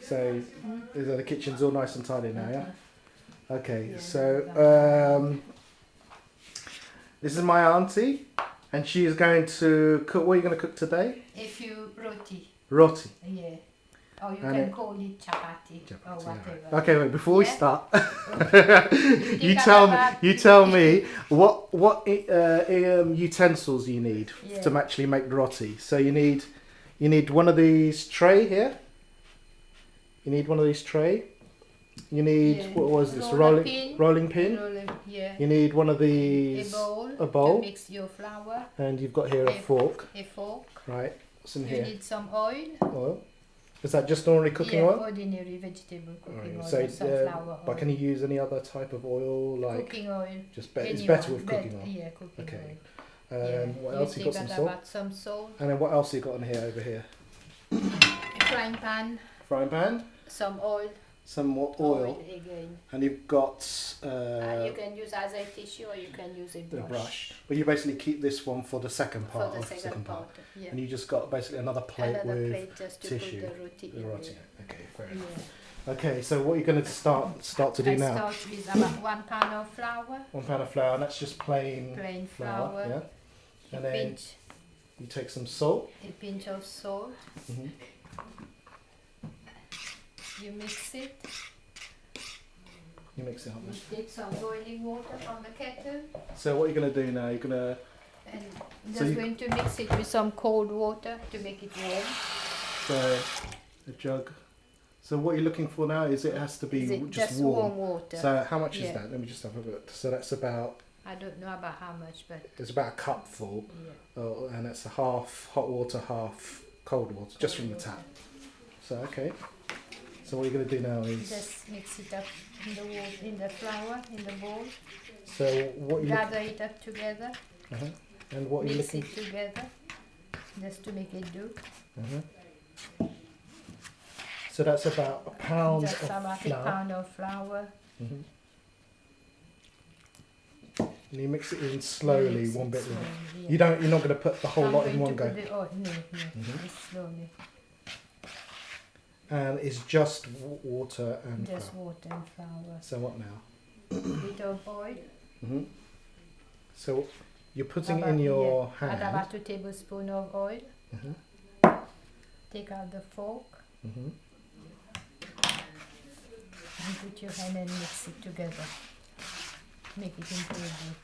So the kitchen's all nice and tidy now, yeah? Okay, Yeah, so this is my auntie, and she is going to cook. What are you going to cook today? If you roti. Roti. Yeah. Or you And can call it chapati or whatever. Yeah. Okay, wait. Before we start, You you tell me what utensils you need to actually make roti. So you need one of these tray here. You need one of these tray. You need what was this rolling pin? You need one of these a bowl to mix your flour. And you've got here a fork. A fork. Right. What's in you here? You need some oil. Oil. Is that just ordinary cooking oil? Ordinary vegetable cooking oil. So, sunflower oil. But can you use any other type of oil, like cooking oil? It's better with cooking oil. Yeah, cooking oil. What else? You got some salt. Some salt. And then what else you got in here over here? A frying pan. Frying pan. Some oil. Some more oil. Again. And you've got. You can use as a tissue or you can use a brush. But you basically keep this one for the second part. For the second part. Yeah. And you just got basically another plate with just to tissue. Put the roti. Okay, fair enough. Okay, so what are you going to start to do now? Start with about 1 pound of flour. 1 pound of flour, and that's just plain flour. Yeah. And then you take some salt. A pinch of salt. You mix it. You mix it up. You take some boiling water from the kettle. So what are you going to do now? You're going to... going to mix it with some cold water to make it warm. So a jug. So what you're looking for now is it has to be just warm water. So how much is that? Let me just have a look. So that's about... I don't know about how much, but... It's about a cup full. Yeah. And it's a half hot water, half cold water, just from the tap. So, okay. So what you're going to do now is... Just mix it up in the flour, in the bowl. So what you... Gather it up together. And what are you looking... Mix it together, just to make it do. So that's about a pound just of about flour. a pound of flour. And you mix it in slowly, one bit. You're not going to put the whole lot in one go. No, just slowly. And it's just water and just water and flour. So what now? A bit of oil. So you're putting in your hand. Add about 2 tablespoons of oil. Take out the fork. And put your hand and mix it together. Make it into a dough.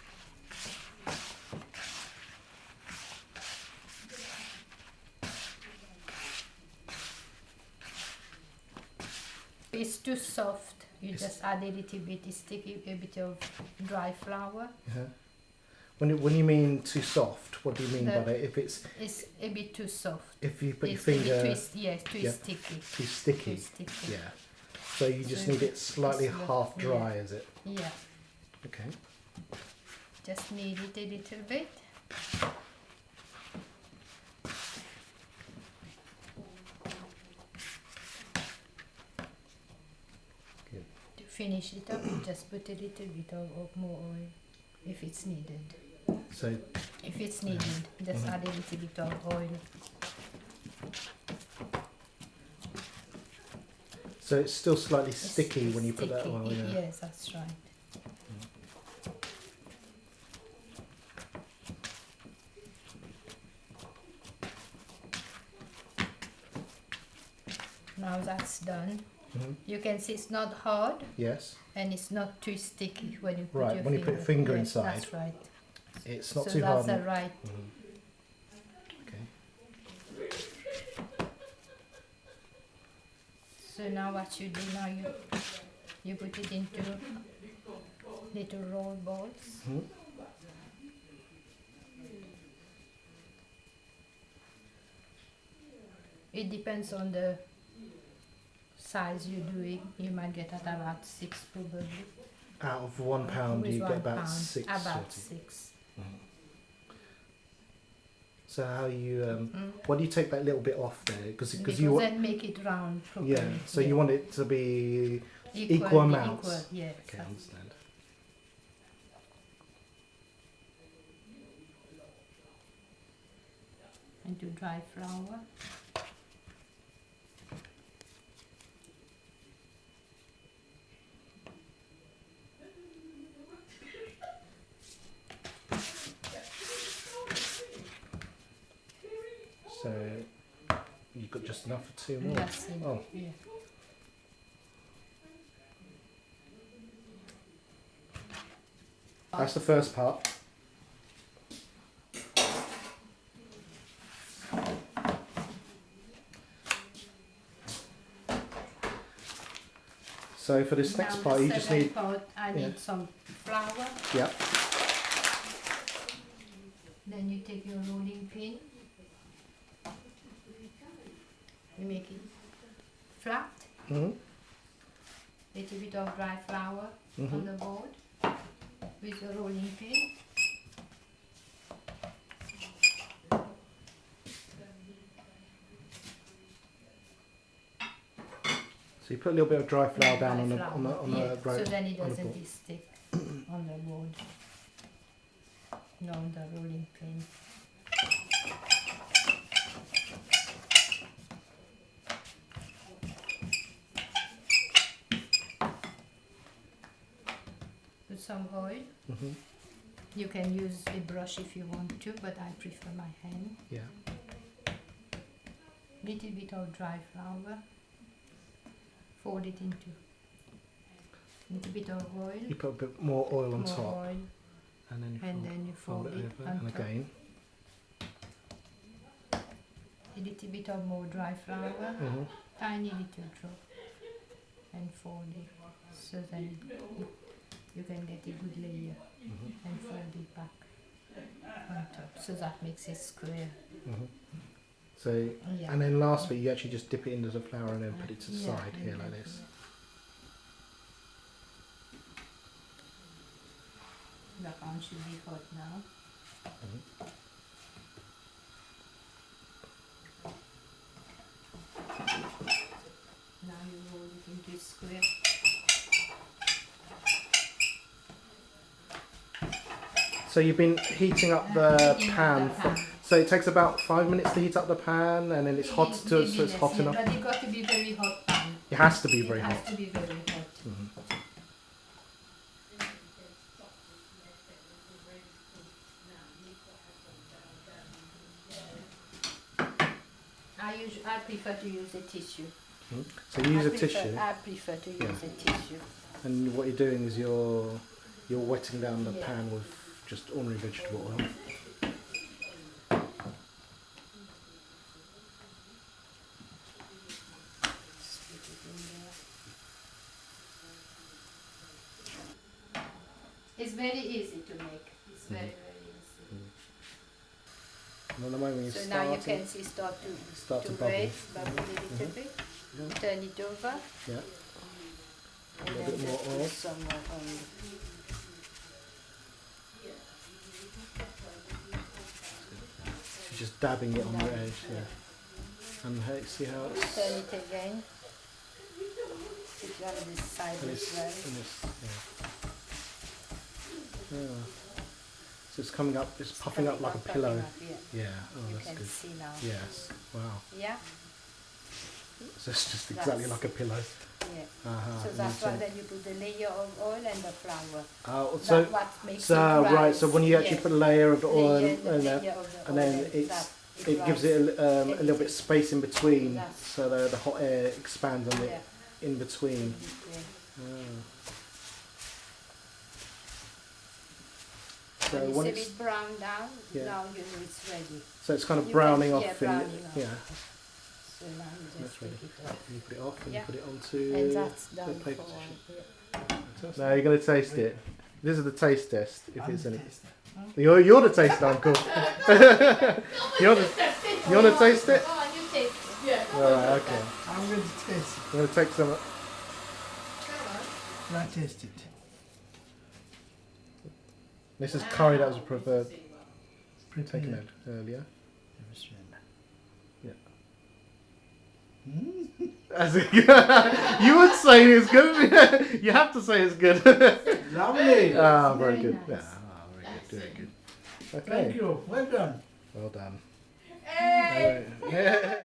It's too soft. You just add a little bit, sticky, a bit of dry flour. When you mean too soft, what do you mean by that? If it's a bit too soft. If you put your finger, too sticky. Too sticky. Yeah. So you just need it slightly half dry, is it? Yeah. Okay. Just knead it a little bit. Good. To finish it up, just put a little bit of more oil if it's needed. So if it's needed, just add a little bit of oil. So it's still slightly sticky when you put that oil in. Yes, that's right. Now that's done. You can see it's not hard. Yes. And it's not too sticky when you put your finger. When you put your finger inside. That's right. It's not too hard. So that's right. Okay. So now what you do now, you put it into little roll balls. It depends on the size you're doing. You might get at about 6 probably. Out of 1 pound, you get about 6. About 6. So how you why do you take that little bit off there? Because you want then make it round properly. Yeah. So you want it to be equal amounts. Yes. Okay, I understand. Into dry flour. just enough for 2 more. That's enough. Oh. Yeah. That's the first part. So for this next part, you just need. Part, I need some flour. Yeah. Then you take your rolling pin. You make it flat. Mhm. Little bit of dry flour on the board with your rolling pin. So you put a little bit of dry flour down on the yeah, right. so then it on the doesn't board. stick on the board. No, on the rolling pin. Put some oil. You can use a brush if you want to, but I prefer my hand. Yeah. Little bit of dry flour. Fold it into little bit of oil. You put a bit more oil on more top, oil, and then you fold it over, on and top. again. A little bit of more dry flour. Tiny little drop, and fold it so then you can get a good layer, and fold it back on top. So that makes it square. So, Yeah. and then lastly, you actually just dip it into the flour and then put it to the Yeah, side here like this. The pan should be hot now. Now you roll it into a square. So you've been heating up the pan. So it takes about 5 minutes to heat up the pan, and then it's hot so it's hot enough. But it got to be very hot pan. It has to be very hot. It has to be very hot. I prefer to use a tissue. So you use a tissue. I prefer to use a tissue. And what you're doing is you're wetting down the pan with just ordinary vegetable oil. It's very easy to make. It's very easy. And at the moment you So now you can see start to bubble. raise, bubble a little bit. Turn it over. Yeah. And A then bit more just oil. put some more oil. Just dabbing it on the edge, yeah. And see how it's. Turn it again. Put it on this side And as it's, well. and it's, yeah. So it's coming up, it's puffing up like a pillow. Up, yeah. Yeah, oh You that's can good. see now. Yes, wow. Yeah. So it's just exactly like a pillow. Yeah. Uh-huh. So that's why then you put the layer of oil and the flour. Oh, That's what makes it right. rise. So when you actually put a layer of the oil Layer and of and then oil, it gives it a little bit space in between, That's- so the hot air expands on it in between. Yeah. Oh. When So it's when a it's bit brown down, Yeah. now you know it's ready. so it's kind of You browning can- off. yeah, in browning off. Yeah, So now you just that's ready. take it off. You put it off and Yeah. you put it onto And that's the done paper for tissue. one. Now you're going to taste it. This is the taste test. If it's any. You're the taster, uncle. you want to taste it? Oh, you taste it. Yeah. All right. Okay. I'm going to taste it. I'm going to take some. I taste it. This is curry that was taken out earlier. Yeah. As you would say it's good. You have to say it's good. Lovely. Ah, very Very good. nice. Yeah, very good. Very good. Okay. Thank you. Well done. Well done. Hey. All right.